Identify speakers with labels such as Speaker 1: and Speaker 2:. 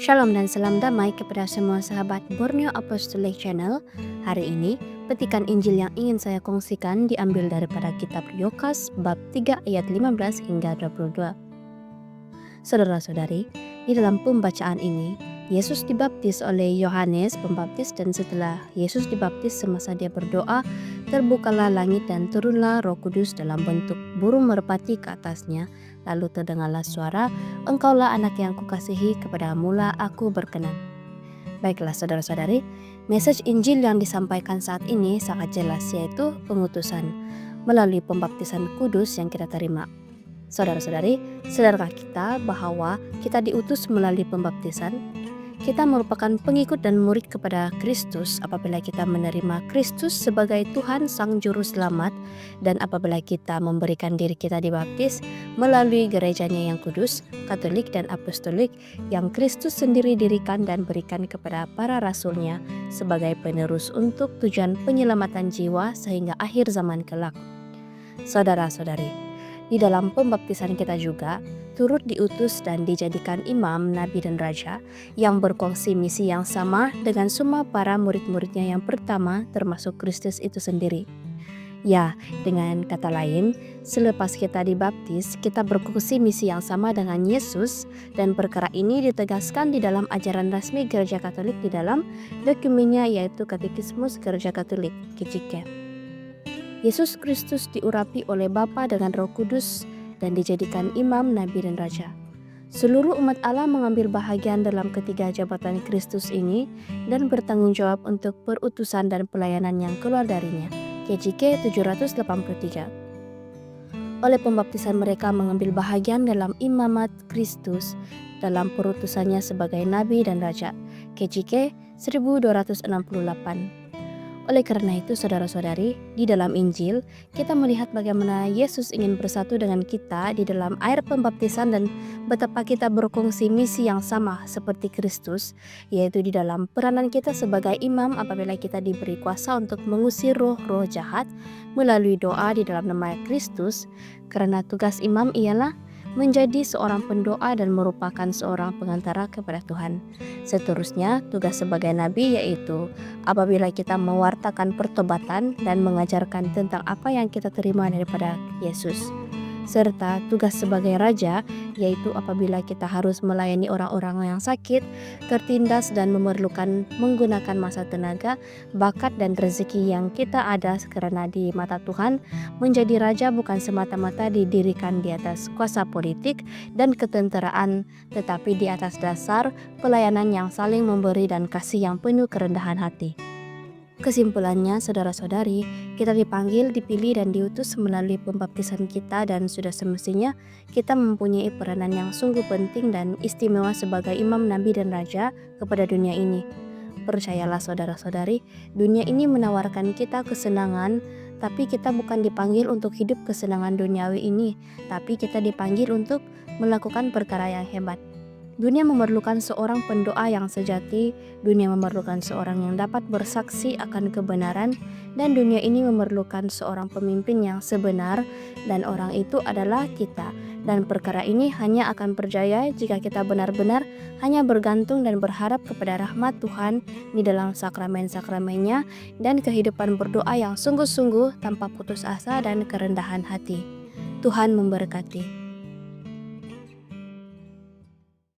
Speaker 1: Shalom dan salam damai kepada semua sahabat Borneo Apostolic Channel. Hari ini, petikan Injil yang ingin saya kongsikan diambil daripada kitab Lukas bab 3 ayat 15 hingga 22. Saudara-saudari, di dalam pembacaan ini, Yesus dibaptis oleh Yohanes Pembaptis, dan setelah Yesus dibaptis, semasa dia berdoa, terbukalah langit dan turunlah Roh Kudus dalam bentuk burung merpati ke atasnya. Lalu terdengarlah suara, "Engkaulah anak yang kukasihi, kepadamulah aku berkenan." Baiklah saudara-saudari, message Injil yang disampaikan saat ini sangat jelas, yaitu pengutusan melalui pembaptisan kudus yang kita terima. Saudara-saudari, sadarkah kita bahwa kita diutus melalui pembaptisan? Kita merupakan pengikut dan murid kepada Kristus apabila kita menerima Kristus sebagai Tuhan Sang Juru Selamat, dan apabila kita memberikan diri kita dibaptis melalui gerejanya yang kudus, katolik dan apostolik yang Kristus sendiri dirikan dan berikan kepada para rasulnya sebagai penerus untuk tujuan penyelamatan jiwa sehingga akhir zaman kelak. Saudara-saudari, di dalam pembaptisan kita juga turut diutus dan dijadikan imam, nabi dan raja yang berkongsi misi yang sama dengan semua para murid-muridnya yang pertama, termasuk Kristus itu sendiri. Ya, dengan kata lain, selepas kita dibaptis, kita berkongsi misi yang sama dengan Yesus, dan perkara ini ditegaskan di dalam ajaran resmi Gereja Katolik di dalam dokumennya, yaitu Katekismus Gereja Katolik, KJK. Yesus Kristus diurapi oleh Bapa dengan Roh Kudus dan dijadikan imam, nabi dan raja. Seluruh umat Allah mengambil bahagian dalam ketiga jabatan Kristus ini dan bertanggung jawab untuk perutusan dan pelayanan yang keluar darinya. KJK 783. Oleh pembaptisan mereka mengambil bahagian dalam imamat Kristus dalam perutusannya sebagai nabi dan raja. KJK 1268. Oleh karena itu, saudara-saudari, di dalam Injil kita melihat bagaimana Yesus ingin bersatu dengan kita di dalam air pembaptisan dan betapa kita berkongsi misi yang sama seperti Kristus, yaitu di dalam peranan kita sebagai imam apabila kita diberi kuasa untuk mengusir roh-roh jahat melalui doa di dalam nama Kristus, karena tugas imam ialah menjadi seorang pendoa dan merupakan seorang pengantara kepada Tuhan. Seterusnya, tugas sebagai nabi yaitu apabila kita mewartakan pertobatan dan mengajarkan tentang apa yang kita terima daripada Yesus. Serta tugas sebagai raja yaitu apabila kita harus melayani orang-orang yang sakit, tertindas dan memerlukan menggunakan masa tenaga, bakat dan rezeki yang kita ada, karena di mata Tuhan menjadi raja bukan semata-mata didirikan di atas kuasa politik dan ketenteraan, tetapi di atas dasar pelayanan yang saling memberi dan kasih yang penuh kerendahan hati. Kesimpulannya, saudara-saudari, kita dipanggil, dipilih dan diutus melalui pembaptisan kita, dan sudah semestinya kita mempunyai peranan yang sungguh penting dan istimewa sebagai imam, nabi dan raja kepada dunia ini. Percayalah saudara-saudari, dunia ini menawarkan kita kesenangan, tapi kita bukan dipanggil untuk hidup kesenangan duniawi ini, tapi kita dipanggil untuk melakukan perkara yang hebat. Dunia memerlukan seorang pendoa yang sejati, dunia memerlukan seorang yang dapat bersaksi akan kebenaran, dan dunia ini memerlukan seorang pemimpin yang sebenar, dan orang itu adalah kita. Dan perkara ini hanya akan berjaya jika kita benar-benar hanya bergantung dan berharap kepada rahmat Tuhan di dalam sakramen-sakramennya dan kehidupan berdoa yang sungguh-sungguh tanpa putus asa dan kerendahan hati. Tuhan memberkati.